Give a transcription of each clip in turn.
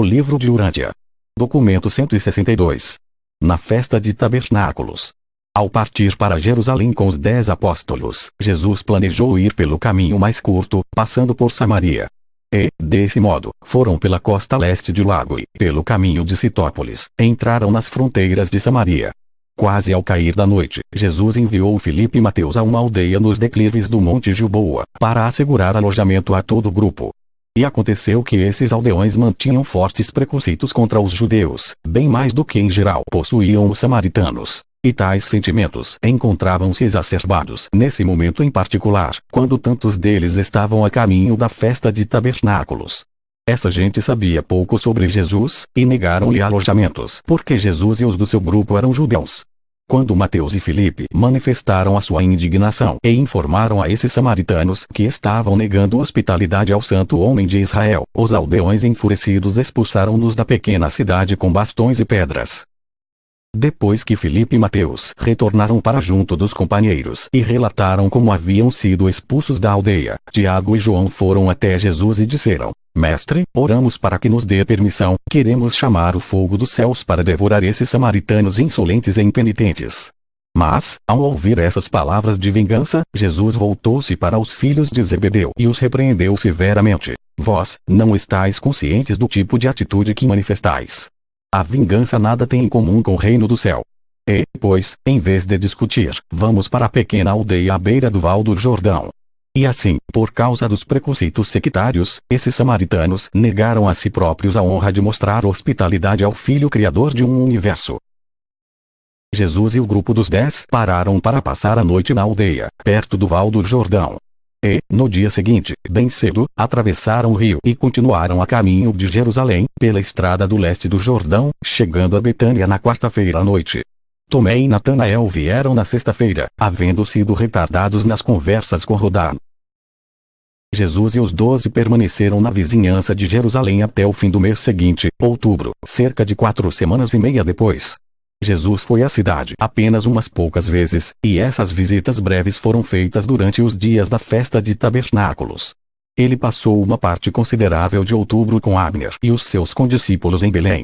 O livro de Urântia. Documento 162. Na festa de tabernáculos. Ao partir para Jerusalém com os 10 apóstolos, Jesus planejou ir pelo caminho mais curto, passando por Samaria. E, desse modo, foram pela costa leste do lago e, pelo caminho de Citópolis, entraram nas fronteiras de Samaria. Quase ao cair da noite, Jesus enviou Filipe e Mateus a uma aldeia nos declives do Monte Gilboa, para assegurar alojamento a todo o grupo. E aconteceu que esses aldeões mantinham fortes preconceitos contra os judeus, bem mais do que em geral possuíam os samaritanos. E tais sentimentos encontravam-se exacerbados nesse momento em particular, quando tantos deles estavam a caminho da festa de tabernáculos. Essa gente sabia pouco sobre Jesus, e negaram-lhe alojamentos porque Jesus e os do seu grupo eram judeus. Quando Mateus e Filipe manifestaram a sua indignação e informaram a esses samaritanos que estavam negando hospitalidade ao santo homem de Israel, os aldeões enfurecidos expulsaram-nos da pequena cidade com bastões e pedras. Depois que Filipe e Mateus retornaram para junto dos companheiros e relataram como haviam sido expulsos da aldeia, Tiago e João foram até Jesus e disseram: Mestre, oramos para que nos dê permissão, queremos chamar o fogo dos céus para devorar esses samaritanos insolentes e impenitentes. Mas, ao ouvir essas palavras de vingança, Jesus voltou-se para os filhos de Zebedeu e os repreendeu severamente. Vós, não estáis conscientes do tipo de atitude que manifestais. A vingança nada tem em comum com o reino do céu. E, pois, em vez de discutir, vamos para a pequena aldeia à beira do val do Jordão. E assim, por causa dos preconceitos sectários, esses samaritanos negaram a si próprios a honra de mostrar hospitalidade ao Filho Criador de um universo. Jesus e o grupo dos 10 pararam para passar a noite na aldeia, perto do val do Jordão. E, no dia seguinte, bem cedo, atravessaram o rio e continuaram a caminho de Jerusalém, pela estrada do leste do Jordão, chegando a Betânia na quarta-feira à noite. Tomé e Natanael vieram na sexta-feira, havendo sido retardados nas conversas com Rodá. Jesus e os 12 permaneceram na vizinhança de Jerusalém até o fim do mês seguinte, outubro, cerca de 4 semanas e meia depois. Jesus foi à cidade apenas umas poucas vezes, e essas visitas breves foram feitas durante os dias da festa de tabernáculos. Ele passou uma parte considerável de outubro com Abner e os seus condiscípulos em Belém.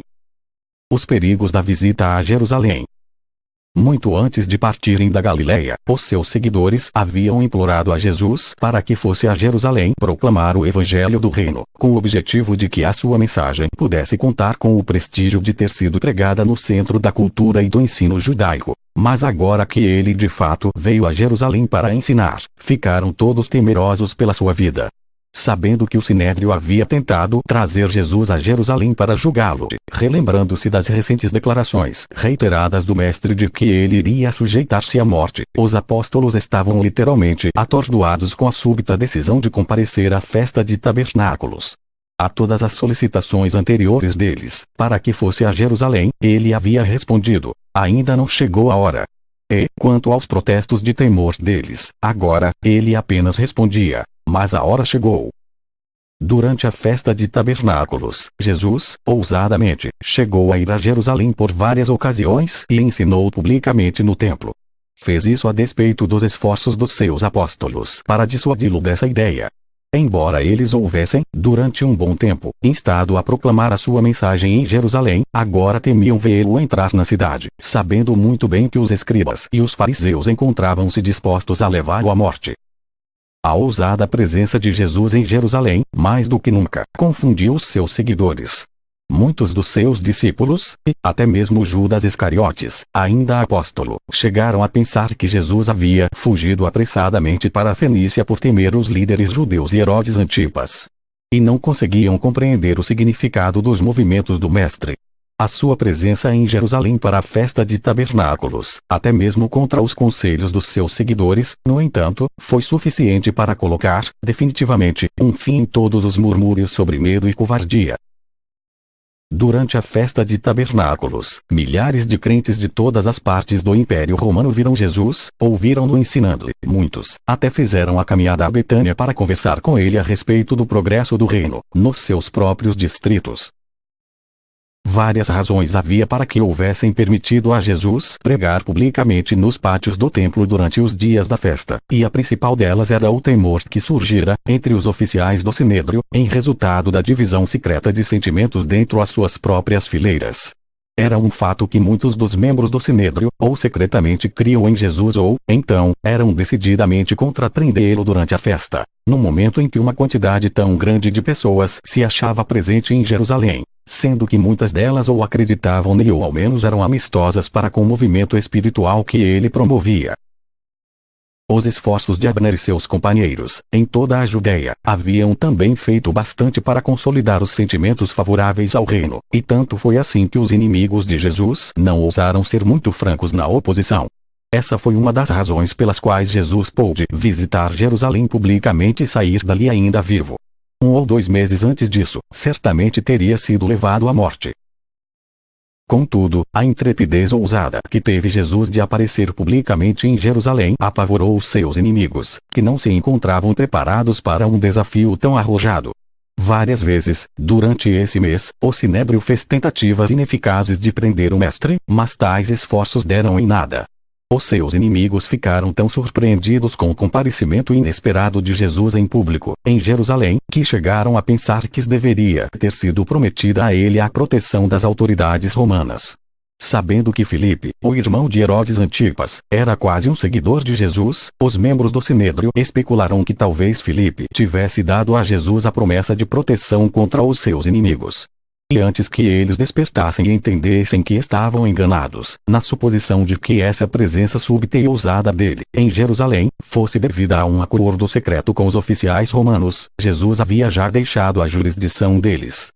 Os perigos da visita a Jerusalém. Muito antes de partirem da Galiléia, os seus seguidores haviam implorado a Jesus para que fosse a Jerusalém proclamar o evangelho do reino, com o objetivo de que a sua mensagem pudesse contar com o prestígio de ter sido pregada no centro da cultura e do ensino judaico. Mas agora que ele de fato veio a Jerusalém para ensinar, ficaram todos temerosos pela sua vida. Sabendo que o Sinédrio havia tentado trazer Jesus a Jerusalém para julgá-lo, relembrando-se das recentes declarações reiteradas do Mestre de que ele iria sujeitar-se à morte, os apóstolos estavam literalmente atordoados com a súbita decisão de comparecer à festa de tabernáculos. A todas as solicitações anteriores deles, para que fosse a Jerusalém, ele havia respondido: ainda não chegou a hora. E, quanto aos protestos de temor deles, agora, ele apenas respondia: mas a hora chegou. Durante a festa de tabernáculos, Jesus, ousadamente, chegou a ir a Jerusalém por várias ocasiões e ensinou publicamente no templo. Fez isso a despeito dos esforços dos seus apóstolos para dissuadi-lo dessa ideia. Embora eles houvessem, durante um bom tempo, instado a proclamar a sua mensagem em Jerusalém, agora temiam vê-lo entrar na cidade, sabendo muito bem que os escribas e os fariseus encontravam-se dispostos a levá-lo à morte. A ousada presença de Jesus em Jerusalém, mais do que nunca, confundiu os seus seguidores. Muitos dos seus discípulos, e até mesmo Judas Iscariotes, ainda apóstolo, chegaram a pensar que Jesus havia fugido apressadamente para a Fenícia por temer os líderes judeus e Herodes Antipas. E não conseguiam compreender o significado dos movimentos do Mestre. A sua presença em Jerusalém para a festa de tabernáculos, até mesmo contra os conselhos dos seus seguidores, no entanto, foi suficiente para colocar, definitivamente, um fim em todos os murmúrios sobre medo e covardia. Durante a festa de tabernáculos, milhares de crentes de todas as partes do Império Romano viram Jesus, ouviram-no ensinando, e muitos até fizeram a caminhada a Betânia para conversar com ele a respeito do progresso do reino, nos seus próprios distritos. Várias razões havia para que houvessem permitido a Jesus pregar publicamente nos pátios do templo durante os dias da festa, e a principal delas era o temor que surgira, entre os oficiais do Sinédrio, em resultado da divisão secreta de sentimentos dentro as suas próprias fileiras. Era um fato que muitos dos membros do Sinédrio, ou secretamente criam em Jesus ou, então, eram decididamente contra prendê-lo durante a festa, no momento em que uma quantidade tão grande de pessoas se achava presente em Jerusalém, sendo que muitas delas ou acreditavam nele ou ao menos eram amistosas para com o movimento espiritual que ele promovia. Os esforços de Abner e seus companheiros, em toda a Judéia, haviam também feito bastante para consolidar os sentimentos favoráveis ao reino, e tanto foi assim que os inimigos de Jesus não ousaram ser muito francos na oposição. Essa foi uma das razões pelas quais Jesus pôde visitar Jerusalém publicamente e sair dali ainda vivo. 1 ou 2 meses antes disso, certamente teria sido levado à morte. Contudo, a intrepidez ousada que teve Jesus de aparecer publicamente em Jerusalém apavorou os seus inimigos, que não se encontravam preparados para um desafio tão arrojado. Várias vezes, durante esse mês, o Sinédrio fez tentativas ineficazes de prender o mestre, mas tais esforços deram em nada. Os seus inimigos ficaram tão surpreendidos com o comparecimento inesperado de Jesus em público, em Jerusalém, que chegaram a pensar que deveria ter sido prometida a ele a proteção das autoridades romanas. Sabendo que Filipe, o irmão de Herodes Antipas, era quase um seguidor de Jesus, os membros do Sinédrio especularam que talvez Filipe tivesse dado a Jesus a promessa de proteção contra os seus inimigos. E antes que eles despertassem e entendessem que estavam enganados, na suposição de que essa presença súbita e ousada dele, em Jerusalém, fosse devida a um acordo secreto com os oficiais romanos, Jesus havia já deixado a jurisdição deles.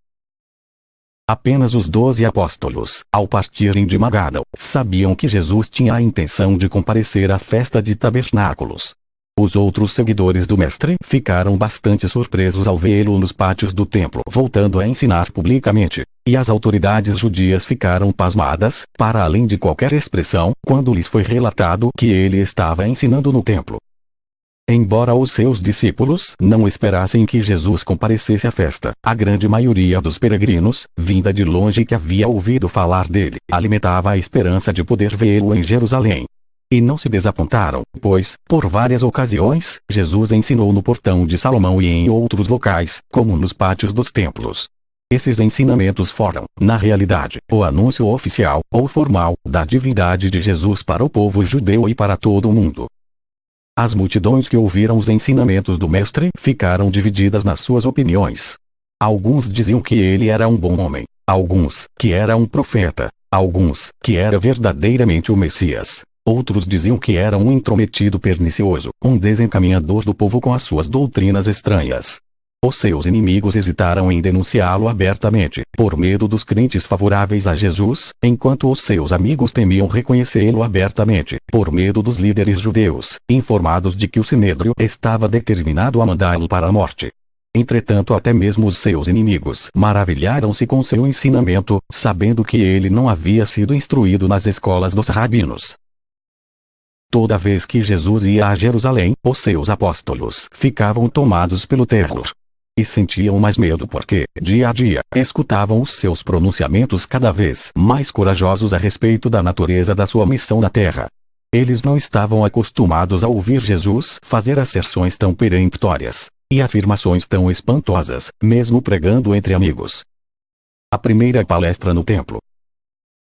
Apenas os 12 apóstolos, ao partirem de Magdala, sabiam que Jesus tinha a intenção de comparecer à festa de tabernáculos. Os outros seguidores do mestre ficaram bastante surpresos ao vê-lo nos pátios do templo voltando a ensinar publicamente, e as autoridades judias ficaram pasmadas, para além de qualquer expressão, quando lhes foi relatado que ele estava ensinando no templo. Embora os seus discípulos não esperassem que Jesus comparecesse à festa, a grande maioria dos peregrinos, vinda de longe que havia ouvido falar dele, alimentava a esperança de poder vê-lo em Jerusalém. E não se desapontaram, pois, por várias ocasiões, Jesus ensinou no portão de Salomão e em outros locais, como nos pátios dos templos. Esses ensinamentos foram, na realidade, o anúncio oficial, ou formal, da divindade de Jesus para o povo judeu e para todo o mundo. As multidões que ouviram os ensinamentos do mestre ficaram divididas nas suas opiniões. Alguns diziam que ele era um bom homem, alguns, que era um profeta, alguns, que era verdadeiramente o Messias. Outros diziam que era um intrometido pernicioso, um desencaminhador do povo com as suas doutrinas estranhas. Os seus inimigos hesitaram em denunciá-lo abertamente, por medo dos crentes favoráveis a Jesus, enquanto os seus amigos temiam reconhecê-lo abertamente, por medo dos líderes judeus, informados de que o Sinédrio estava determinado a mandá-lo para a morte. Entretanto, até mesmo os seus inimigos maravilharam-se com seu ensinamento, sabendo que ele não havia sido instruído nas escolas dos rabinos. Toda vez que Jesus ia a Jerusalém, os seus apóstolos ficavam tomados pelo terror. E sentiam mais medo porque, dia a dia, escutavam os seus pronunciamentos cada vez mais corajosos a respeito da natureza da sua missão na terra. Eles não estavam acostumados a ouvir Jesus fazer asserções tão peremptórias, e afirmações tão espantosas, mesmo pregando entre amigos. A primeira palestra no templo.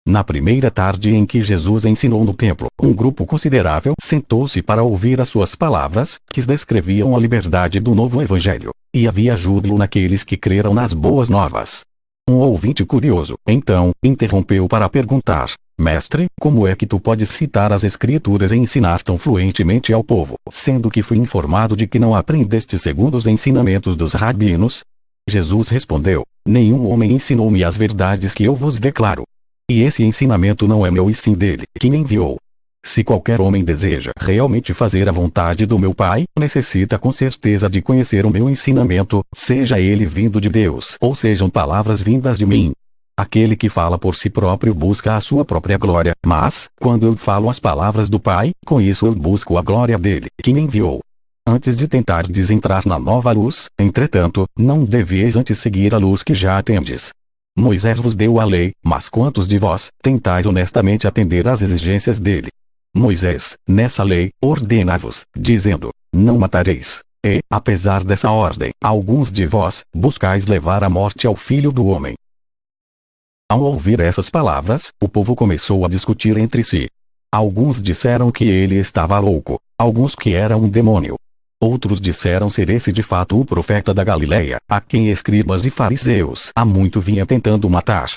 Na primeira tarde em que Jesus ensinou no templo, um grupo considerável sentou-se para ouvir as suas palavras, que descreviam a liberdade do novo evangelho, e havia júbilo naqueles que creram nas boas novas. Um ouvinte curioso, então, interrompeu para perguntar: Mestre, como é que tu podes citar as Escrituras e ensinar tão fluentemente ao povo, sendo que fui informado de que não aprendeste segundo os ensinamentos dos rabinos? Jesus respondeu: Nenhum homem ensinou-me as verdades que eu vos declaro. E esse ensinamento não é meu e sim dele, que me enviou. Se qualquer homem deseja realmente fazer a vontade do meu Pai, necessita com certeza de conhecer o meu ensinamento, seja ele vindo de Deus ou sejam palavras vindas de mim. Aquele que fala por si próprio busca a sua própria glória, mas, quando eu falo as palavras do Pai, com isso eu busco a glória dele, que me enviou. Antes de tentardes entrar na nova luz, entretanto, não deveis antes seguir a luz que já tendes. Moisés vos deu a lei, mas quantos de vós tentais honestamente atender às exigências dele? Moisés, nessa lei, ordena-vos, dizendo: não matareis. E, apesar dessa ordem, alguns de vós buscais levar à morte ao Filho do Homem. Ao ouvir essas palavras, o povo começou a discutir entre si. Alguns disseram que ele estava louco, alguns que era um demônio. Outros disseram ser esse de fato o profeta da Galileia, a quem escribas e fariseus há muito vinha tentando matar.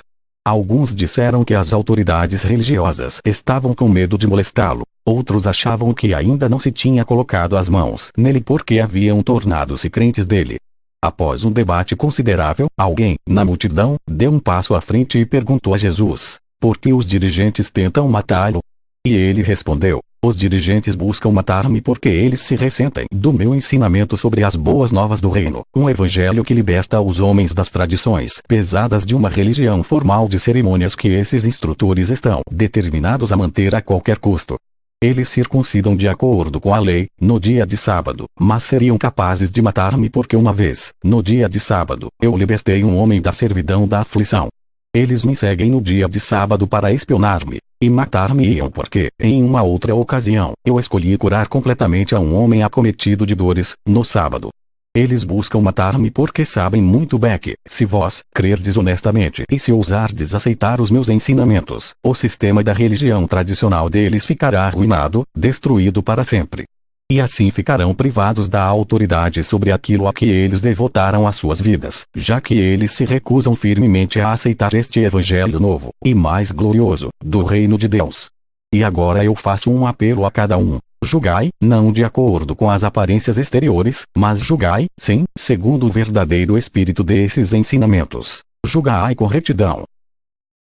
Alguns disseram que as autoridades religiosas estavam com medo de molestá-lo. Outros achavam que ainda não se tinha colocado as mãos nele porque haviam tornado-se crentes dele. Após um debate considerável, alguém, na multidão, deu um passo à frente e perguntou a Jesus: por que os dirigentes tentam matá-lo? E ele respondeu: os dirigentes buscam matar-me porque eles se ressentem do meu ensinamento sobre as boas novas do reino, um evangelho que liberta os homens das tradições pesadas de uma religião formal de cerimônias que esses instrutores estão determinados a manter a qualquer custo. Eles circuncidam de acordo com a lei, no dia de sábado, mas seriam capazes de matar-me porque uma vez, no dia de sábado, eu libertei um homem da servidão da aflição. Eles me seguem no dia de sábado para espionar-me e matar-me-iam porque, em uma outra ocasião, eu escolhi curar completamente a um homem acometido de dores, no sábado. Eles buscam matar-me porque sabem muito bem que, se vós crerdes honestamente e se ousardes aceitar os meus ensinamentos, o sistema da religião tradicional deles ficará arruinado, destruído para sempre. E assim ficarão privados da autoridade sobre aquilo a que eles devotaram as suas vidas, já que eles se recusam firmemente a aceitar este evangelho novo, e mais glorioso, do reino de Deus. E agora eu faço um apelo a cada um: julgai, não de acordo com as aparências exteriores, mas julgai, sim, segundo o verdadeiro espírito desses ensinamentos. Julgai com retidão.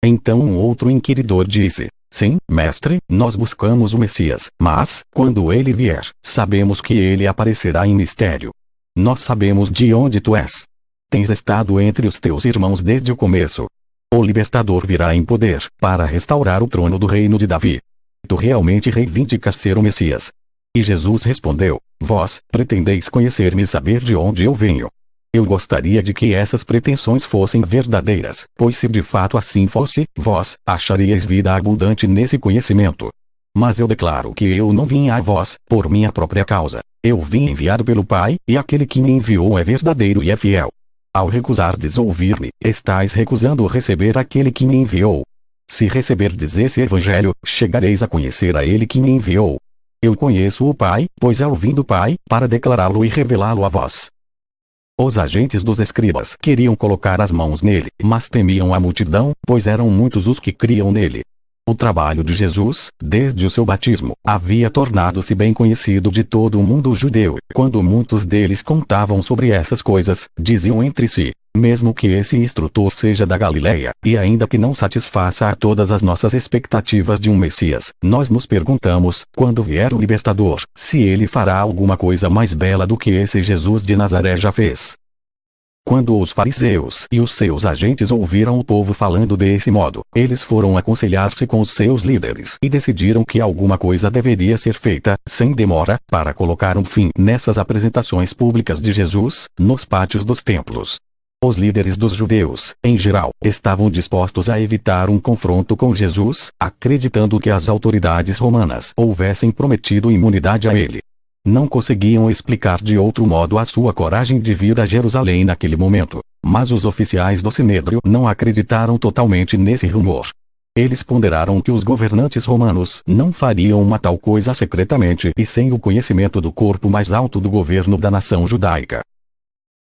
Então um outro inquiridor disse: sim, mestre, nós buscamos o Messias, mas, quando ele vier, sabemos que ele aparecerá em mistério. Nós sabemos de onde tu és. Tens estado entre os teus irmãos desde o começo. O libertador virá em poder, para restaurar o trono do reino de Davi. Tu realmente reivindicas ser o Messias? E Jesus respondeu: vós pretendeis conhecer-me e saber de onde eu venho. Eu gostaria de que essas pretensões fossem verdadeiras, pois se de fato assim fosse, vós acharíeis vida abundante nesse conhecimento. Mas eu declaro que eu não vim a vós, por minha própria causa. Eu vim enviado pelo Pai, e aquele que me enviou é verdadeiro e é fiel. Ao recusardes ouvir-me, estais recusando receber aquele que me enviou. Se receberdes esse evangelho, chegareis a conhecer a ele que me enviou. Eu conheço o Pai, pois eu vim do Pai, para declará-lo e revelá-lo a vós. Os agentes dos escribas queriam colocar as mãos nele, mas temiam a multidão, pois eram muitos os que criam nele. O trabalho de Jesus, desde o seu batismo, havia tornado-se bem conhecido de todo o mundo judeu. Quando muitos deles contavam sobre essas coisas, diziam entre si: mesmo que esse instrutor seja da Galileia, e ainda que não satisfaça a todas as nossas expectativas de um Messias, nós nos perguntamos, quando vier o libertador, se ele fará alguma coisa mais bela do que esse Jesus de Nazaré já fez. Quando os fariseus e os seus agentes ouviram o povo falando desse modo, eles foram aconselhar-se com os seus líderes e decidiram que alguma coisa deveria ser feita, sem demora, para colocar um fim nessas apresentações públicas de Jesus, nos pátios dos templos. Os líderes dos judeus, em geral, estavam dispostos a evitar um confronto com Jesus, acreditando que as autoridades romanas houvessem prometido imunidade a ele. Não conseguiam explicar de outro modo a sua coragem de vir a Jerusalém naquele momento, mas os oficiais do Sinédrio não acreditaram totalmente nesse rumor. Eles ponderaram que os governantes romanos não fariam uma tal coisa secretamente e sem o conhecimento do corpo mais alto do governo da nação judaica.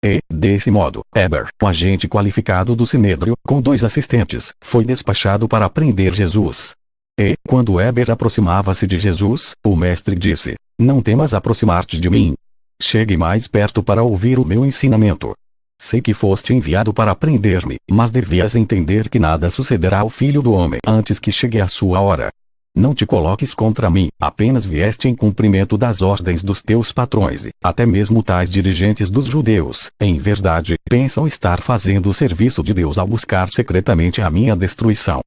E, desse modo, Heber, o agente qualificado do Sinédrio, com 2 assistentes, foi despachado para prender Jesus. E, quando Heber aproximava-se de Jesus, o mestre disse: não temas aproximar-te de mim. Chegue mais perto para ouvir o meu ensinamento. Sei que foste enviado para prender-me, mas devias entender que nada sucederá ao Filho do Homem antes que chegue a sua hora. Não te coloques contra mim, apenas vieste em cumprimento das ordens dos teus patrões e, até mesmo tais dirigentes dos judeus, em verdade, pensam estar fazendo o serviço de Deus ao buscar secretamente a minha destruição.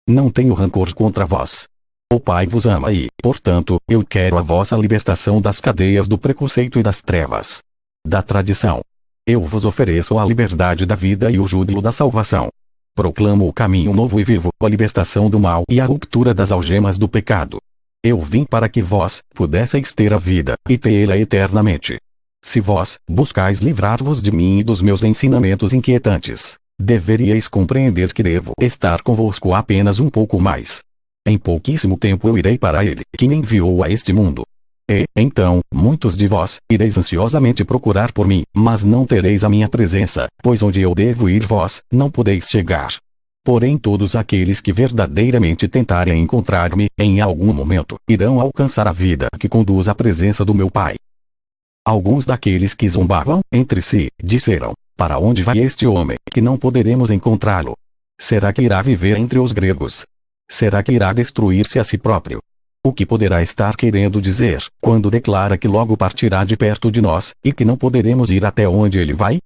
Não tenho rancor contra vós. O Pai vos ama e, portanto, eu quero a vossa libertação das cadeias do preconceito e das trevas. Da tradição. Eu vos ofereço a liberdade da vida e o júbilo da salvação. Proclamo o caminho novo e vivo, a libertação do mal e a ruptura das algemas do pecado. Eu vim para que vós pudesseis ter a vida, e tê-la eternamente. Se vós buscais livrar-vos de mim e dos meus ensinamentos inquietantes, deveríeis compreender que devo estar convosco apenas um pouco mais. Em pouquíssimo tempo eu irei para ele, que me enviou a este mundo. E, então, muitos de vós ireis ansiosamente procurar por mim, mas não tereis a minha presença, pois onde eu devo ir vós não podeis chegar. Porém todos aqueles que verdadeiramente tentarem encontrar-me, em algum momento, irão alcançar a vida que conduz à presença do meu Pai. Alguns daqueles que zombavam entre si, disseram: para onde vai este homem, que não poderemos encontrá-lo? Será que irá viver entre os gregos? Será que irá destruir-se a si próprio? O que poderá estar querendo dizer, quando declara que logo partirá de perto de nós, e que não poderemos ir até onde ele vai?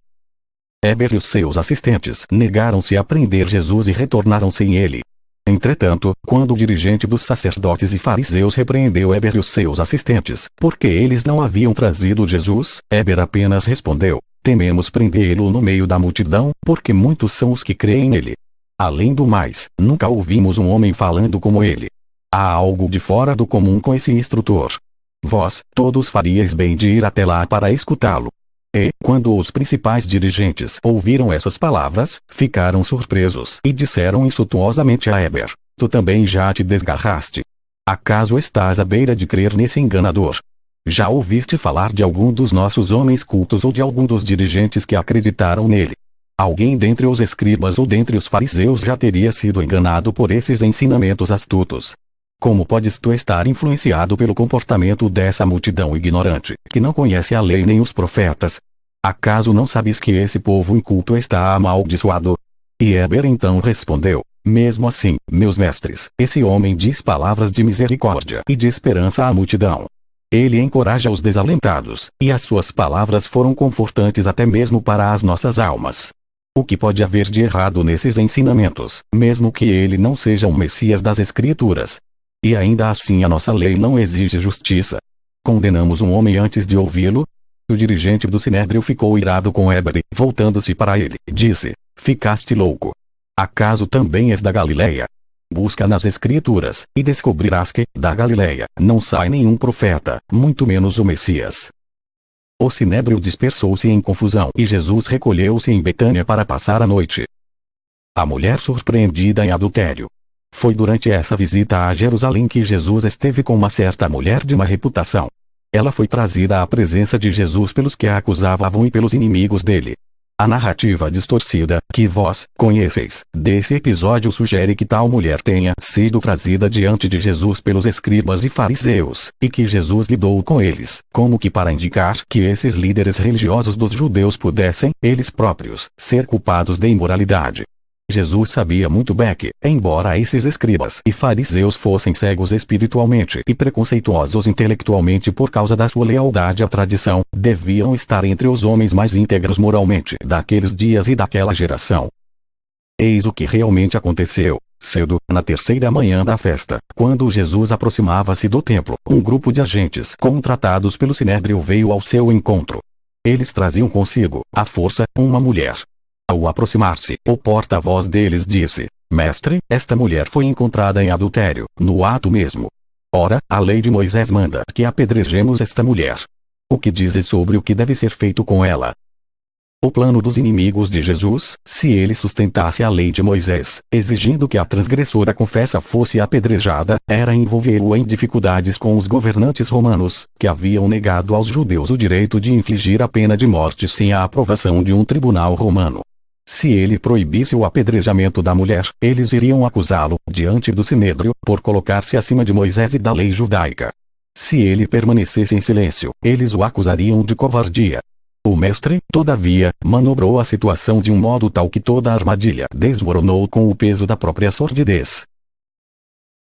Heber e os seus assistentes negaram-se a prender Jesus e retornaram sem ele. Entretanto, quando o dirigente dos sacerdotes e fariseus repreendeu Heber e os seus assistentes, porque eles não haviam trazido Jesus, Heber apenas respondeu: tememos prendê-lo no meio da multidão, porque muitos são os que creem nele. Além do mais, nunca ouvimos um homem falando como ele. Há algo de fora do comum com esse instrutor. Vós, todos faríeis bem de ir até lá para escutá-lo. E, quando os principais dirigentes ouviram essas palavras, ficaram surpresos e disseram insultuosamente a Heber: tu também já te desgarraste. Acaso estás à beira de crer nesse enganador? Já ouviste falar de algum dos nossos homens cultos ou de algum dos dirigentes que acreditaram nele? Alguém dentre os escribas ou dentre os fariseus já teria sido enganado por esses ensinamentos astutos. Como podes tu estar influenciado pelo comportamento dessa multidão ignorante, que não conhece a lei nem os profetas? Acaso não sabes que esse povo inculto está amaldiçoado? E Heber então respondeu: mesmo assim, meus mestres, esse homem diz palavras de misericórdia e de esperança à multidão. Ele encoraja os desalentados, e as suas palavras foram confortantes até mesmo para as nossas almas. O que pode haver de errado nesses ensinamentos, mesmo que ele não seja o Messias das Escrituras? E ainda assim a nossa lei não exige justiça. Condenamos um homem antes de ouvi-lo? O dirigente do Sinédrio ficou irado com Heber e, voltando-se para ele, disse: ficaste louco. Acaso também és da Galileia? Busca nas Escrituras, e descobrirás que, da Galileia, não sai nenhum profeta, muito menos o Messias. O Sinédrio dispersou-se em confusão e Jesus recolheu-se em Betânia para passar a noite. A mulher surpreendida em adultério. Foi durante essa visita a Jerusalém que Jesus esteve com uma certa mulher de má reputação. Ela foi trazida à presença de Jesus pelos que a acusavam e pelos inimigos dele. A narrativa distorcida, que vós conheceis, desse episódio sugere que tal mulher tenha sido trazida diante de Jesus pelos escribas e fariseus, e que Jesus lidou com eles, como que para indicar que esses líderes religiosos dos judeus pudessem, eles próprios, ser culpados de imoralidade. Jesus sabia muito bem que, embora esses escribas e fariseus fossem cegos espiritualmente e preconceituosos intelectualmente por causa da sua lealdade à tradição, deviam estar entre os homens mais íntegros moralmente daqueles dias e daquela geração. Eis o que realmente aconteceu. Cedo, na terceira manhã da festa, quando Jesus aproximava-se do templo, um grupo de agentes contratados pelo Sinédrio veio ao seu encontro. Eles traziam consigo, à força, uma mulher. Ao aproximar-se, o porta-voz deles disse: mestre, esta mulher foi encontrada em adultério, no ato mesmo. Ora, a lei de Moisés manda que apedrejemos esta mulher. O que dizes sobre o que deve ser feito com ela? O plano dos inimigos de Jesus, se ele sustentasse a lei de Moisés, exigindo que a transgressora confessa fosse apedrejada, era envolvê-lo em dificuldades com os governantes romanos, que haviam negado aos judeus o direito de infligir a pena de morte sem a aprovação de um tribunal romano. Se ele proibisse o apedrejamento da mulher, eles iriam acusá-lo, diante do Sinédrio, por colocar-se acima de Moisés e da lei judaica. Se ele permanecesse em silêncio, eles o acusariam de covardia. O mestre, todavia, manobrou a situação de um modo tal que toda a armadilha desmoronou com o peso da própria sordidez.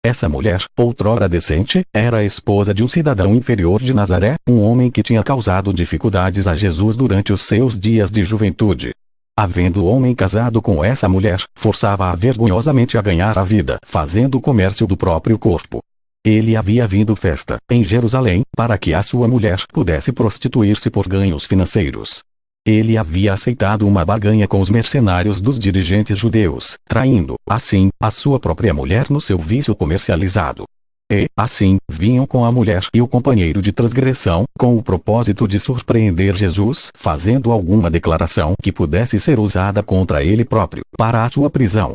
Essa mulher, outrora decente, era a esposa de um cidadão inferior de Nazaré, um homem que tinha causado dificuldades a Jesus durante os seus dias de juventude. Havendo o homem casado com essa mulher, forçava-a vergonhosamente a ganhar a vida, fazendo comércio do próprio corpo. Ele havia vindo festa, em Jerusalém, para que a sua mulher pudesse prostituir-se por ganhos financeiros. Ele havia aceitado uma barganha com os mercenários dos dirigentes judeus, traindo, assim, a sua própria mulher no seu vício comercializado. E, assim, vinham com a mulher e o companheiro de transgressão, com o propósito de surpreender Jesus, fazendo alguma declaração que pudesse ser usada contra ele próprio, para a sua prisão.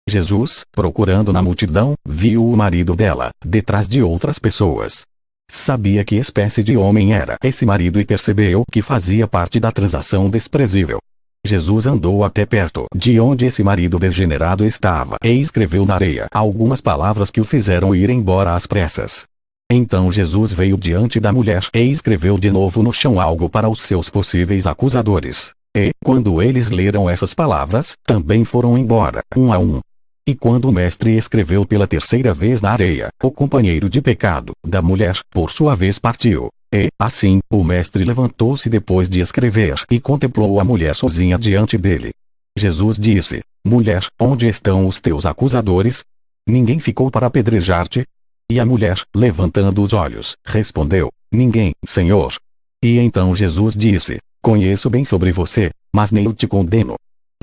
Jesus, procurando na multidão, viu o marido dela, detrás de outras pessoas. Sabia que espécie de homem era esse marido e percebeu que fazia parte da transação desprezível. Jesus andou até perto de onde esse marido degenerado estava e escreveu na areia algumas palavras que o fizeram ir embora às pressas. Então Jesus veio diante da mulher e escreveu de novo no chão algo para os seus possíveis acusadores. E, quando eles leram essas palavras, também foram embora, um a um. E quando o mestre escreveu pela terceira vez na areia, o companheiro de pecado da mulher, por sua vez partiu. E, assim, o mestre levantou-se depois de escrever e contemplou a mulher sozinha diante dele. Jesus disse: Mulher, onde estão os teus acusadores? Ninguém ficou para apedrejar-te? E a mulher, levantando os olhos, respondeu: Ninguém, Senhor. E então Jesus disse: Conheço bem sobre você, mas nem eu te condeno.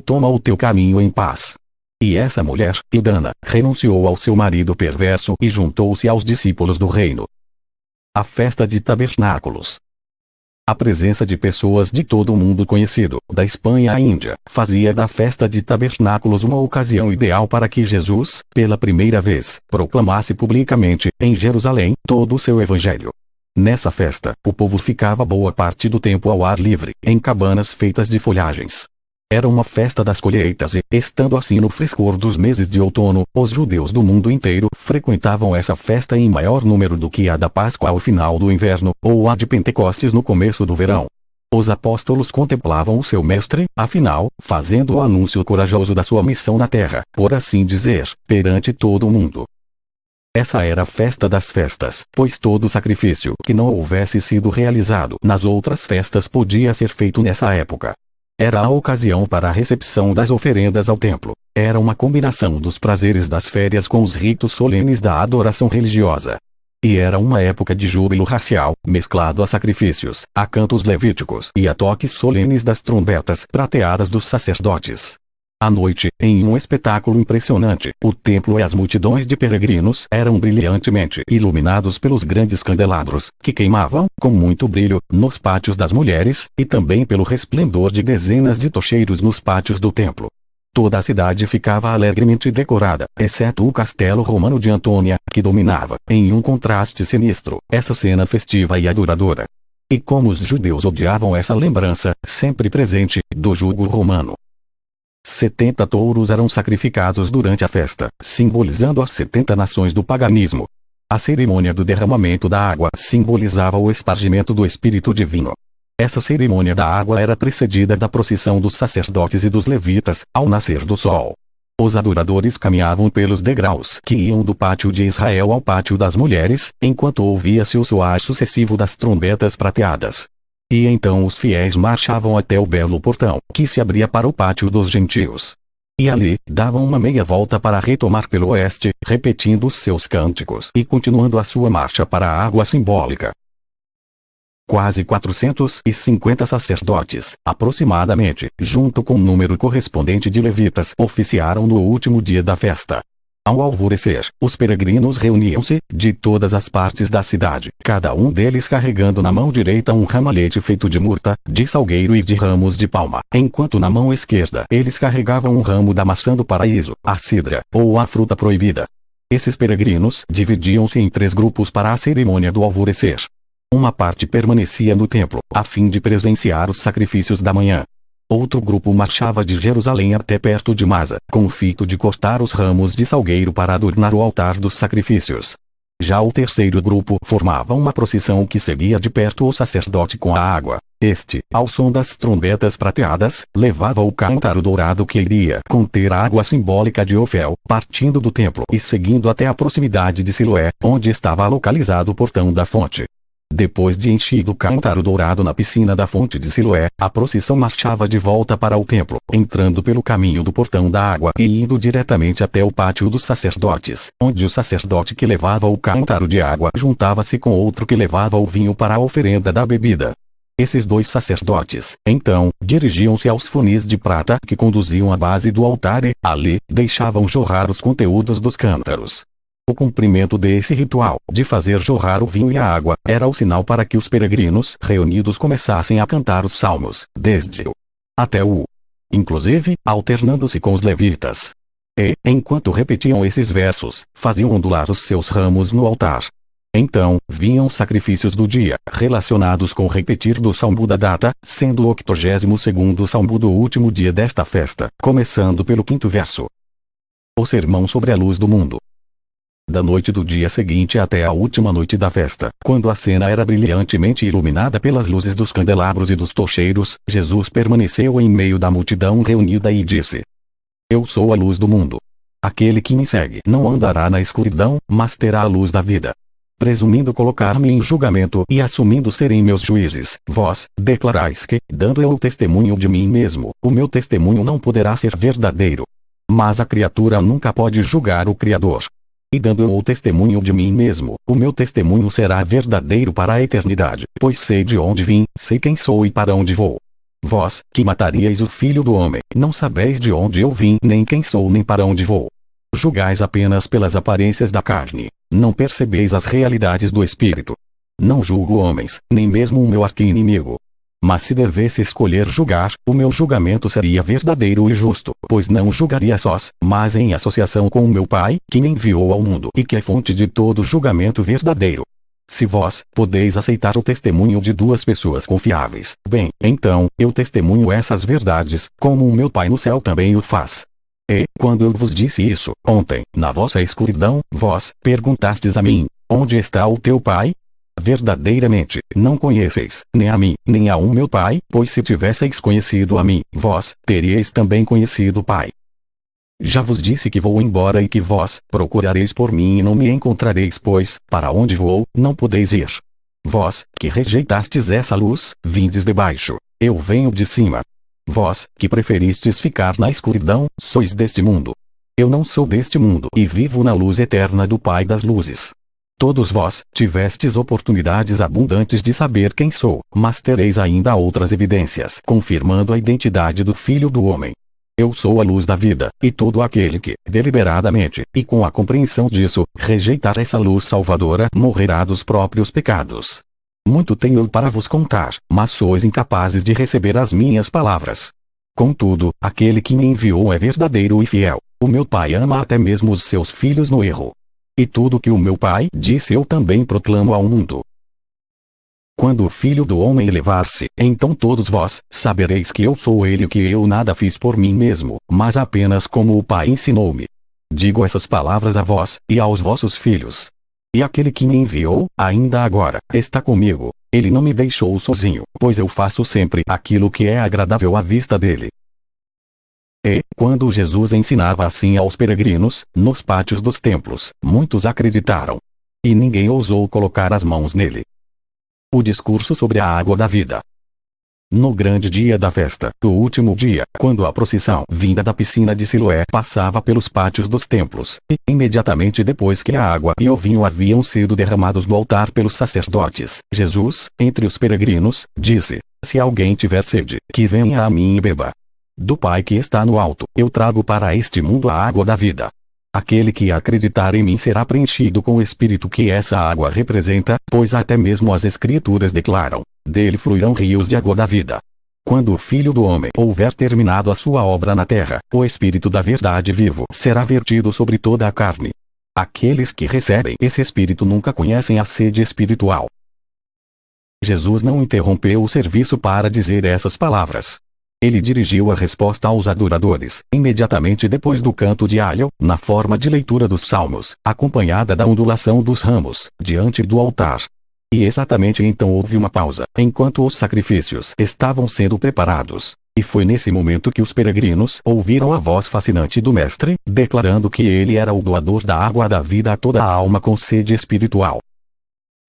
Toma o teu caminho em paz. E essa mulher, Idana, renunciou ao seu marido perverso e juntou-se aos discípulos do reino. A festa de tabernáculos. A presença de pessoas de todo o mundo conhecido, da Espanha à Índia, fazia da festa de tabernáculos uma ocasião ideal para que Jesus, pela primeira vez, proclamasse publicamente, em Jerusalém, todo o seu evangelho. Nessa festa, o povo ficava boa parte do tempo ao ar livre, em cabanas feitas de folhagens. Era uma festa das colheitas e, estando assim no frescor dos meses de outono, os judeus do mundo inteiro frequentavam essa festa em maior número do que a da Páscoa ao final do inverno, ou a de Pentecostes no começo do verão. Os apóstolos contemplavam o seu mestre, afinal, fazendo o anúncio corajoso da sua missão na terra, por assim dizer, perante todo o mundo. Essa era a festa das festas, pois todo sacrifício que não houvesse sido realizado nas outras festas podia ser feito nessa época. Era a ocasião para a recepção das oferendas ao templo. Era uma combinação dos prazeres das férias com os ritos solenes da adoração religiosa. E era uma época de júbilo racial, mesclado a sacrifícios, a cantos levíticos e a toques solenes das trombetas prateadas dos sacerdotes. À noite, em um espetáculo impressionante, o templo e as multidões de peregrinos eram brilhantemente iluminados pelos grandes candelabros, que queimavam, com muito brilho, nos pátios das mulheres, e também pelo resplendor de dezenas de tocheiros nos pátios do templo. Toda a cidade ficava alegremente decorada, exceto o castelo romano de Antônia, que dominava, em um contraste sinistro, essa cena festiva e adoradora. E como os judeus odiavam essa lembrança, sempre presente, do jugo romano. 70 touros eram sacrificados durante a festa, simbolizando as 70 nações do paganismo. A cerimônia do derramamento da água simbolizava o espargimento do Espírito Divino. Essa cerimônia da água era precedida da procissão dos sacerdotes e dos levitas, ao nascer do sol. Os adoradores caminhavam pelos degraus que iam do pátio de Israel ao pátio das mulheres, enquanto ouvia-se o soar sucessivo das trombetas prateadas. E então os fiéis marchavam até o belo portão, que se abria para o pátio dos gentios. E ali, davam uma meia volta para retomar pelo oeste, repetindo os seus cânticos e continuando a sua marcha para a água simbólica. Quase 450 sacerdotes, aproximadamente, junto com o número correspondente de levitas, oficiaram no último dia da festa. Ao alvorecer, os peregrinos reuniam-se, de todas as partes da cidade, cada um deles carregando na mão direita um ramalhete feito de murta, de salgueiro e de ramos de palma, enquanto na mão esquerda eles carregavam um ramo da maçã do paraíso, a cidra, ou a fruta proibida. Esses peregrinos dividiam-se em 3 grupos para a cerimônia do alvorecer. Uma parte permanecia no templo, a fim de presenciar os sacrifícios da manhã. Outro grupo marchava de Jerusalém até perto de Masa, com o fito de cortar os ramos de salgueiro para adornar o altar dos sacrifícios. Já o terceiro grupo formava uma procissão que seguia de perto o sacerdote com a água. Este, ao som das trombetas prateadas, levava o cântaro dourado que iria conter a água simbólica de Ofel, partindo do templo e seguindo até a proximidade de Siloé, onde estava localizado o portão da fonte. Depois de enchido o cântaro dourado na piscina da fonte de Siloé, a procissão marchava de volta para o templo, entrando pelo caminho do portão da água e indo diretamente até o pátio dos sacerdotes, onde o sacerdote que levava o cântaro de água juntava-se com outro que levava o vinho para a oferenda da bebida. Esses dois sacerdotes, então, dirigiam-se aos funis de prata que conduziam à base do altar e, ali, deixavam jorrar os conteúdos dos cântaros. O cumprimento desse ritual, de fazer jorrar o vinho e a água, era o sinal para que os peregrinos reunidos começassem a cantar os salmos, desde o até o, inclusive, alternando-se com os levitas. E, enquanto repetiam esses versos, faziam ondular os seus ramos no altar. Então, vinham os sacrifícios do dia, relacionados com o repetir do salmo da data, sendo o 82º salmo do último dia desta festa, começando pelo 5º verso. O sermão sobre a luz do mundo. Da noite do dia seguinte até a última noite da festa, quando a cena era brilhantemente iluminada pelas luzes dos candelabros e dos tocheiros, Jesus permaneceu em meio da multidão reunida e disse: Eu sou a luz do mundo. Aquele que me segue não andará na escuridão, mas terá a luz da vida. Presumindo colocar-me em julgamento e assumindo serem meus juízes, vós declarais que, dando eu o testemunho de mim mesmo, o meu testemunho não poderá ser verdadeiro. Mas a criatura nunca pode julgar o Criador. E dando eu o testemunho de mim mesmo, o meu testemunho será verdadeiro para a eternidade, pois sei de onde vim, sei quem sou e para onde vou. Vós, que mataríeis o Filho do Homem, não sabeis de onde eu vim, nem quem sou nem para onde vou. Julgais apenas pelas aparências da carne, não percebeis as realidades do Espírito. Não julgo homens, nem mesmo o meu arqui-inimigo. Mas se devesse escolher julgar, o meu julgamento seria verdadeiro e justo, pois não julgaria sós, mas em associação com o meu Pai, que me enviou ao mundo e que é fonte de todo julgamento verdadeiro. Se vós podeis aceitar o testemunho de duas pessoas confiáveis, bem, então, eu testemunho essas verdades, como o meu Pai no céu também o faz. E, quando eu vos disse isso, ontem, na vossa escuridão, vós perguntastes a mim: onde está o teu Pai? Verdadeiramente, não conheceis, nem a mim, nem a meu Pai, pois se tivesseis conhecido a mim, vós teríeis também conhecido o Pai. Já vos disse que vou embora e que vós procurareis por mim e não me encontrareis, pois, para onde vou, não podeis ir. Vós, que rejeitastes essa luz, vindes de baixo, eu venho de cima. Vós, que preferistes ficar na escuridão, sois deste mundo. Eu não sou deste mundo e vivo na luz eterna do Pai das luzes. Todos vós tivestes oportunidades abundantes de saber quem sou, mas tereis ainda outras evidências confirmando a identidade do Filho do Homem. Eu sou a luz da vida, e todo aquele que, deliberadamente, e com a compreensão disso, rejeitar essa luz salvadora, morrerá dos próprios pecados. Muito tenho para vos contar, mas sois incapazes de receber as minhas palavras. Contudo, aquele que me enviou é verdadeiro e fiel. O meu Pai ama até mesmo os seus filhos no erro. E tudo que o meu Pai disse eu também proclamo ao mundo. Quando o Filho do Homem elevar-se, então todos vós sabereis que eu sou ele, que eu nada fiz por mim mesmo, mas apenas como o Pai ensinou-me. Digo essas palavras a vós, e aos vossos filhos. E aquele que me enviou, ainda agora, está comigo. Ele não me deixou sozinho, pois eu faço sempre aquilo que é agradável à vista dele. E, quando Jesus ensinava assim aos peregrinos, nos pátios dos templos, muitos acreditaram. E ninguém ousou colocar as mãos nele. O discurso sobre a água da vida. No grande dia da festa, o último dia, quando a procissão vinda da piscina de Siloé passava pelos pátios dos templos, e, imediatamente depois que a água e o vinho haviam sido derramados no altar pelos sacerdotes, Jesus, entre os peregrinos, disse: Se alguém tiver sede, que venha a mim e beba. Do Pai que está no alto, eu trago para este mundo a água da vida. Aquele que acreditar em mim será preenchido com o Espírito que essa água representa, pois até mesmo as Escrituras declaram: dele fluirão rios de água da vida. Quando o Filho do Homem houver terminado a sua obra na terra, o Espírito da verdade vivo será vertido sobre toda a carne. Aqueles que recebem esse Espírito nunca conhecem a sede espiritual. Jesus não interrompeu o serviço para dizer essas palavras. Ele dirigiu a resposta aos adoradores, imediatamente depois do canto de alho, na forma de leitura dos salmos, acompanhada da ondulação dos ramos, diante do altar. E exatamente então houve uma pausa, enquanto os sacrifícios estavam sendo preparados. E foi nesse momento que os peregrinos ouviram a voz fascinante do Mestre, declarando que ele era o doador da água da vida a toda a alma com sede espiritual.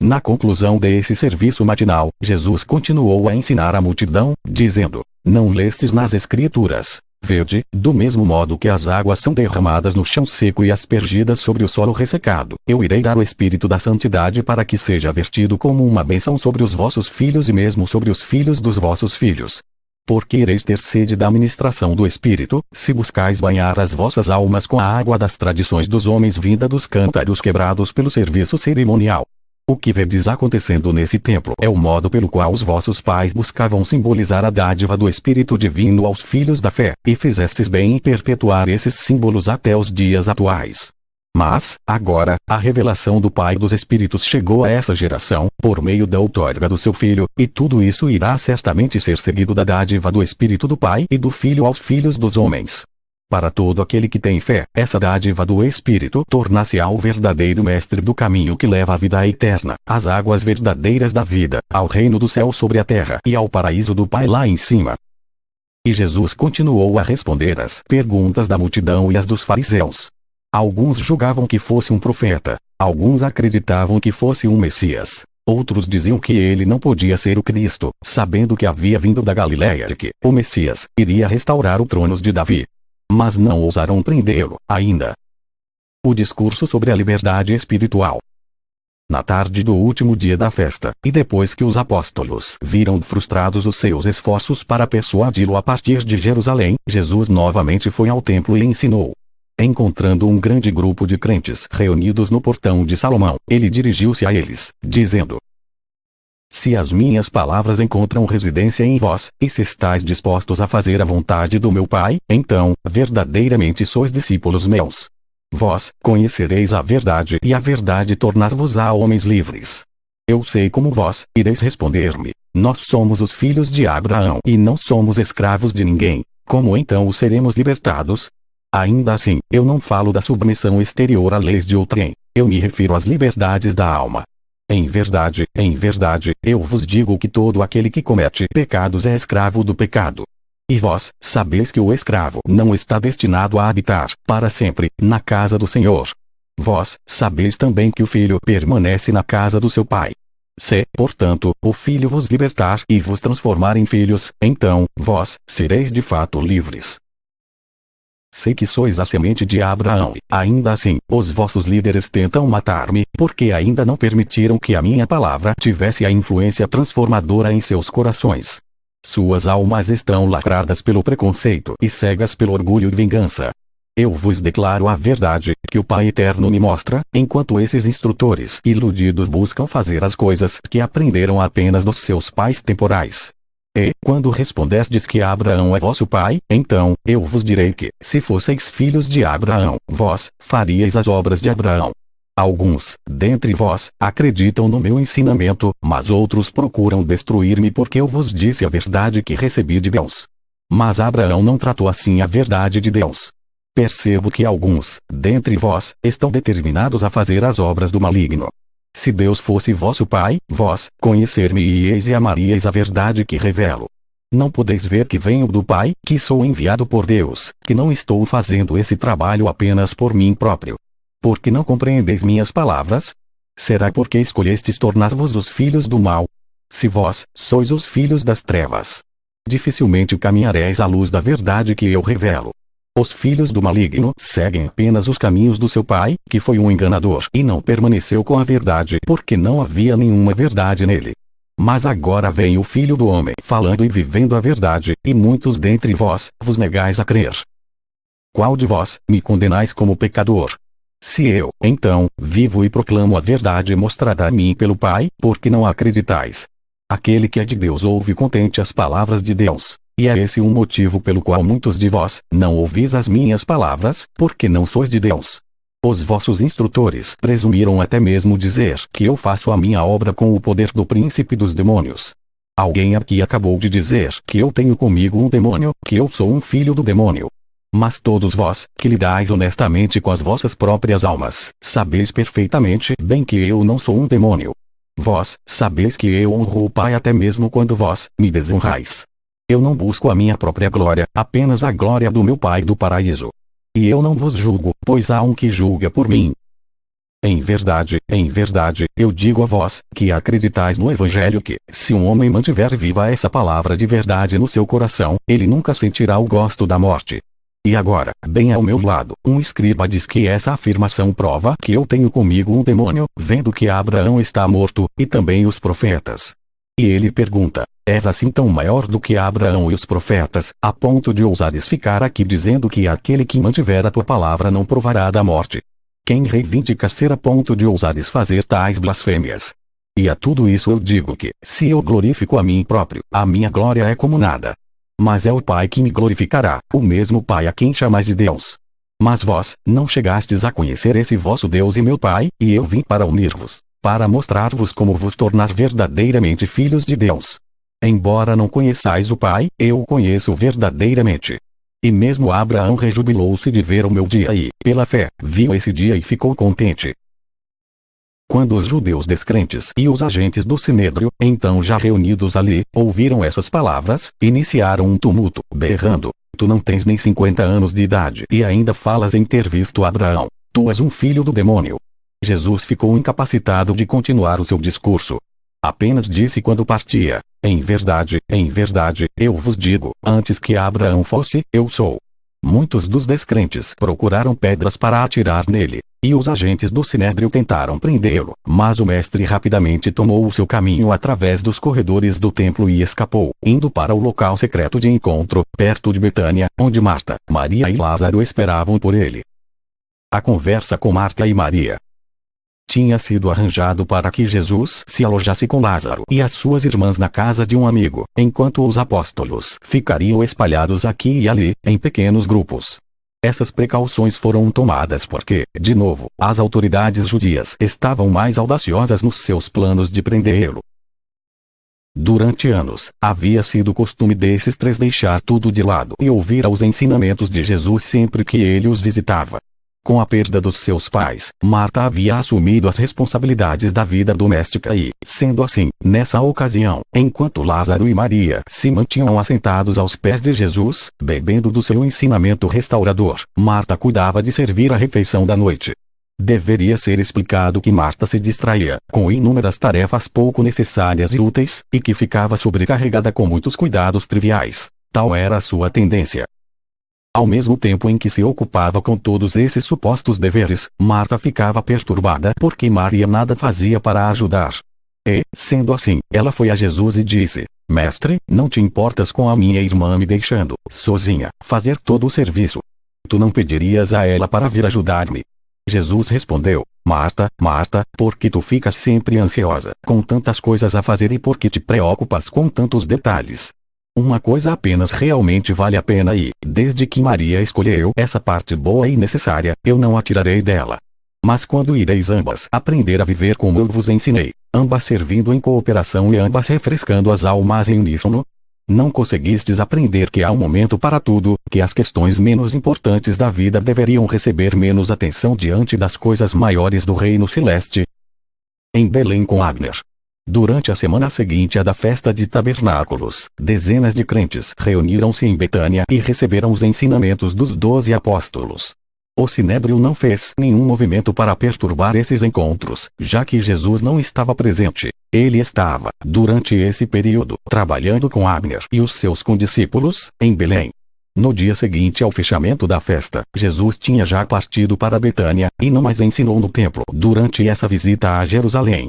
Na conclusão desse serviço matinal, Jesus continuou a ensinar a multidão, dizendo: Não lestes nas Escrituras: Vede, do mesmo modo que as águas são derramadas no chão seco e aspergidas sobre o solo ressecado, eu irei dar o Espírito da Santidade para que seja vertido como uma bênção sobre os vossos filhos e mesmo sobre os filhos dos vossos filhos. Porque ireis ter sede da ministração do Espírito, se buscais banhar as vossas almas com a água das tradições dos homens vinda dos cântaros quebrados pelo serviço cerimonial. O que vedes acontecendo nesse templo é o modo pelo qual os vossos pais buscavam simbolizar a dádiva do Espírito Divino aos filhos da fé, e fizestes bem em perpetuar esses símbolos até os dias atuais. Mas, agora, a revelação do Pai dos Espíritos chegou a essa geração, por meio da outorga do seu Filho, e tudo isso irá certamente ser seguido da dádiva do Espírito do Pai e do Filho aos filhos dos homens. Para todo aquele que tem fé, essa dádiva do Espírito torna-se-á o verdadeiro mestre do caminho que leva à vida eterna, às águas verdadeiras da vida, ao reino do céu sobre a terra e ao paraíso do Pai lá em cima. E Jesus continuou a responder às perguntas da multidão e às dos fariseus. Alguns julgavam que fosse um profeta, alguns acreditavam que fosse um Messias, outros diziam que ele não podia ser o Cristo, sabendo que havia vindo da Galiléia e que o Messias iria restaurar o trono de Davi. Mas não ousaram prendê-lo, ainda. O discurso sobre a liberdade espiritual. Na tarde do último dia da festa, e depois que os apóstolos viram frustrados os seus esforços para persuadi-lo a partir de Jerusalém, Jesus novamente foi ao templo e ensinou. Encontrando um grande grupo de crentes reunidos no portão de Salomão, ele dirigiu-se a eles, dizendo: Se as minhas palavras encontram residência em vós, e se estáis dispostos a fazer a vontade do meu Pai, então, verdadeiramente sois discípulos meus. Vós conhecereis a verdade e a verdade tornar-vos-á homens livres. Eu sei como vós ireis responder-me: nós somos os filhos de Abraão e não somos escravos de ninguém. Como então os seremos libertados? Ainda assim, eu não falo da submissão exterior a leis de outrem, eu me refiro às liberdades da alma. Em verdade, eu vos digo que todo aquele que comete pecados é escravo do pecado. E vós, sabeis que o escravo não está destinado a habitar, para sempre, na casa do Senhor. Vós, sabeis também que o filho permanece na casa do seu pai. Se, portanto, o filho vos libertar e vos transformar em filhos, então, vós, sereis de fato livres. Sei que sois a semente de Abraão, ainda assim, os vossos líderes tentam matar-me, porque ainda não permitiram que a minha palavra tivesse a influência transformadora em seus corações. Suas almas estão lacradas pelo preconceito e cegas pelo orgulho e vingança. Eu vos declaro a verdade, que o Pai Eterno me mostra, enquanto esses instrutores iludidos buscam fazer as coisas que aprenderam apenas dos seus pais temporais. E, quando responderdes que Abraão é vosso pai, então, eu vos direi que, se fosseis filhos de Abraão, vós, faríeis as obras de Abraão. Alguns, dentre vós, acreditam no meu ensinamento, mas outros procuram destruir-me porque eu vos disse a verdade que recebi de Deus. Mas Abraão não tratou assim a verdade de Deus. Percebo que alguns, dentre vós, estão determinados a fazer as obras do maligno. Se Deus fosse vosso Pai, vós, conhecer-me-ieis e amaríeis a verdade que revelo. Não podeis ver que venho do Pai, que sou enviado por Deus, que não estou fazendo esse trabalho apenas por mim próprio. Porque não compreendeis minhas palavras? Será porque escolhestes tornar-vos os filhos do mal? Se vós sois os filhos das trevas, dificilmente caminhareis à luz da verdade que eu revelo. Os filhos do maligno seguem apenas os caminhos do seu pai, que foi um enganador e não permaneceu com a verdade porque não havia nenhuma verdade nele. Mas agora vem o Filho do Homem falando e vivendo a verdade, e muitos dentre vós vos negais a crer. Qual de vós me condenais como pecador? Se eu, então, vivo e proclamo a verdade mostrada a mim pelo Pai, porque não acreditais? Aquele que é de Deus ouve contente as palavras de Deus. E é esse um motivo pelo qual muitos de vós não ouvis as minhas palavras, porque não sois de Deus. Os vossos instrutores presumiram até mesmo dizer que eu faço a minha obra com o poder do príncipe dos demônios. Alguém aqui acabou de dizer que eu tenho comigo um demônio, que eu sou um filho do demônio. Mas todos vós, que lidais honestamente com as vossas próprias almas, sabeis perfeitamente bem que eu não sou um demônio. Vós, sabeis que eu honro o Pai até mesmo quando vós me desonrais. Eu não busco a minha própria glória, apenas a glória do meu Pai do paraíso. E eu não vos julgo, pois há um que julga por mim. em verdade, eu digo a vós, que acreditais no Evangelho que, se um homem mantiver viva essa palavra de verdade no seu coração, ele nunca sentirá o gosto da morte. E agora, bem ao meu lado, um escriba diz que essa afirmação prova que eu tenho comigo um demônio, vendo que Abraão está morto, e também os profetas. E ele pergunta, és assim tão maior do que Abraão e os profetas, a ponto de ousares ficar aqui dizendo que aquele que mantiver a tua palavra não provará da morte? Quem reivindica ser a ponto de ousares fazer tais blasfêmias? E a tudo isso eu digo que, se eu glorifico a mim próprio, a minha glória é como nada. Mas é o Pai que me glorificará, o mesmo Pai a quem chamais de Deus. Mas vós, não chegastes a conhecer esse vosso Deus e meu Pai, e eu vim para unir-vos, para mostrar-vos como vos tornar verdadeiramente filhos de Deus. Embora não conheçais o Pai, eu o conheço verdadeiramente. E mesmo Abraão rejubilou-se de ver o meu dia e, pela fé, viu esse dia e ficou contente. Quando os judeus descrentes e os agentes do Sinédrio, então já reunidos ali, ouviram essas palavras, iniciaram um tumulto, berrando, tu não tens nem 50 anos de idade e ainda falas em ter visto Abraão, tu és um filho do demônio. Jesus ficou incapacitado de continuar o seu discurso. Apenas disse quando partia, em verdade, eu vos digo, antes que Abraão fosse, eu sou. Muitos dos descrentes procuraram pedras para atirar nele, e os agentes do Sinédrio tentaram prendê-lo, mas o mestre rapidamente tomou o seu caminho através dos corredores do templo e escapou, indo para o local secreto de encontro, perto de Betânia, onde Marta, Maria e Lázaro esperavam por ele. A conversa com Marta e Maria tinha sido arranjado para que Jesus se alojasse com Lázaro e as suas irmãs na casa de um amigo, enquanto os apóstolos ficariam espalhados aqui e ali, em pequenos grupos. Essas precauções foram tomadas porque, de novo, as autoridades judias estavam mais audaciosas nos seus planos de prendê-lo. Durante anos, havia sido costume desses três deixar tudo de lado e ouvir os ensinamentos de Jesus sempre que ele os visitava. Com a perda dos seus pais, Marta havia assumido as responsabilidades da vida doméstica e, sendo assim, nessa ocasião, enquanto Lázaro e Maria se mantinham assentados aos pés de Jesus, bebendo do seu ensinamento restaurador, Marta cuidava de servir a refeição da noite. Deveria ser explicado que Marta se distraía com inúmeras tarefas pouco necessárias e úteis, e que ficava sobrecarregada com muitos cuidados triviais. Tal era a sua tendência. Ao mesmo tempo em que se ocupava com todos esses supostos deveres, Marta ficava perturbada porque Maria nada fazia para ajudar. E, sendo assim, ela foi a Jesus e disse, Mestre, não te importas com a minha irmã me deixando, sozinha, fazer todo o serviço? Tu não pedirias a ela para vir ajudar-me? Jesus respondeu, Marta, Marta, por que tu ficas sempre ansiosa, com tantas coisas a fazer e por que te preocupas com tantos detalhes? Uma coisa apenas realmente vale a pena e, desde que Maria escolheu essa parte boa e necessária, eu não a tirarei dela. Mas quando ireis ambas aprender a viver como eu vos ensinei, ambas servindo em cooperação e ambas refrescando as almas em uníssono? Não conseguistes aprender que há um momento para tudo, que as questões menos importantes da vida deveriam receber menos atenção diante das coisas maiores do reino celeste? Em Belém com Abner. Durante a semana seguinte à da festa de tabernáculos, dezenas de crentes reuniram-se em Betânia e receberam os ensinamentos dos 12 apóstolos. O Sinédrio não fez nenhum movimento para perturbar esses encontros, já que Jesus não estava presente. Ele estava, durante esse período, trabalhando com Abner e os seus condiscípulos, em Belém. No dia seguinte ao fechamento da festa, Jesus tinha já partido para Betânia, e não mais ensinou no templo durante essa visita a Jerusalém.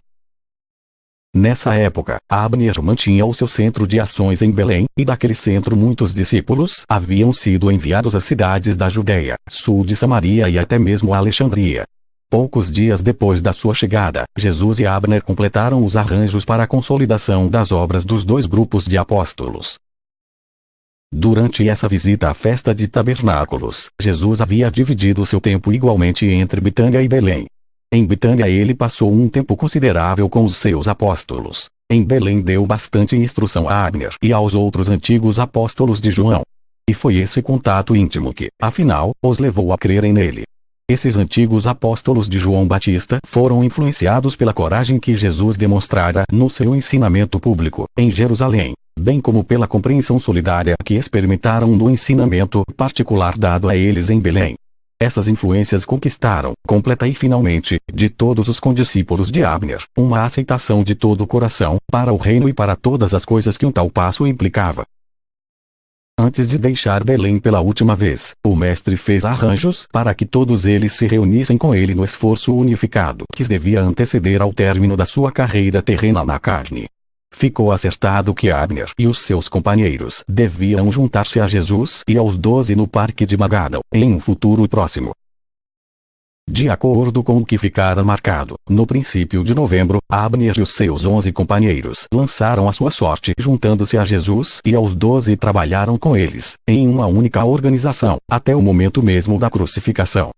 Nessa época, Abner mantinha o seu centro de ações em Belém, e daquele centro muitos discípulos haviam sido enviados às cidades da Judéia, sul de Samaria e até mesmo a Alexandria. Poucos dias depois da sua chegada, Jesus e Abner completaram os arranjos para a consolidação das obras dos dois grupos de apóstolos. Durante essa visita à festa de tabernáculos, Jesus havia dividido seu tempo igualmente entre Betânia e Belém. Em Betânia ele passou um tempo considerável com os seus apóstolos. Em Belém deu bastante instrução a Abner e aos outros antigos apóstolos de João. E foi esse contato íntimo que, afinal, os levou a crerem nele. Esses antigos apóstolos de João Batista foram influenciados pela coragem que Jesus demonstrara no seu ensinamento público, em Jerusalém, bem como pela compreensão solidária que experimentaram no ensinamento particular dado a eles em Belém. Essas influências conquistaram, completa e finalmente, de todos os condiscípulos de Abner, uma aceitação de todo o coração, para o reino e para todas as coisas que um tal passo implicava. Antes de deixar Belém pela última vez, o mestre fez arranjos para que todos eles se reunissem com ele no esforço unificado que devia anteceder ao término da sua carreira terrena na carne. Ficou acertado que Abner e os seus companheiros deviam juntar-se a Jesus e aos 12 no Parque de Magada, em um futuro próximo. De acordo com o que ficara marcado, no princípio de novembro, Abner e os seus 11 companheiros lançaram a sua sorte juntando-se a Jesus e aos 12 e trabalharam com eles, em uma única organização, até o momento mesmo da crucificação.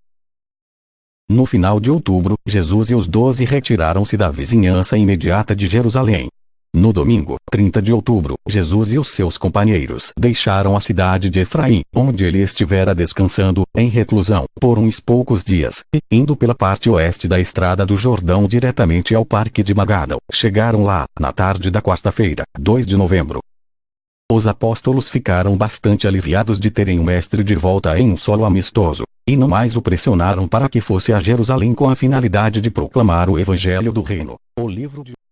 No final de outubro, Jesus e os 12 retiraram-se da vizinhança imediata de Jerusalém. No domingo, 30 de outubro, Jesus e os seus companheiros deixaram a cidade de Efraim, onde ele estivera descansando, em reclusão, por uns poucos dias, e, indo pela parte oeste da estrada do Jordão diretamente ao Parque de Magada, chegaram lá, na tarde da quarta-feira, 2 de novembro. Os apóstolos ficaram bastante aliviados de terem o mestre de volta em um solo amistoso, e não mais o pressionaram para que fosse a Jerusalém com a finalidade de proclamar o Evangelho do Reino. O livro de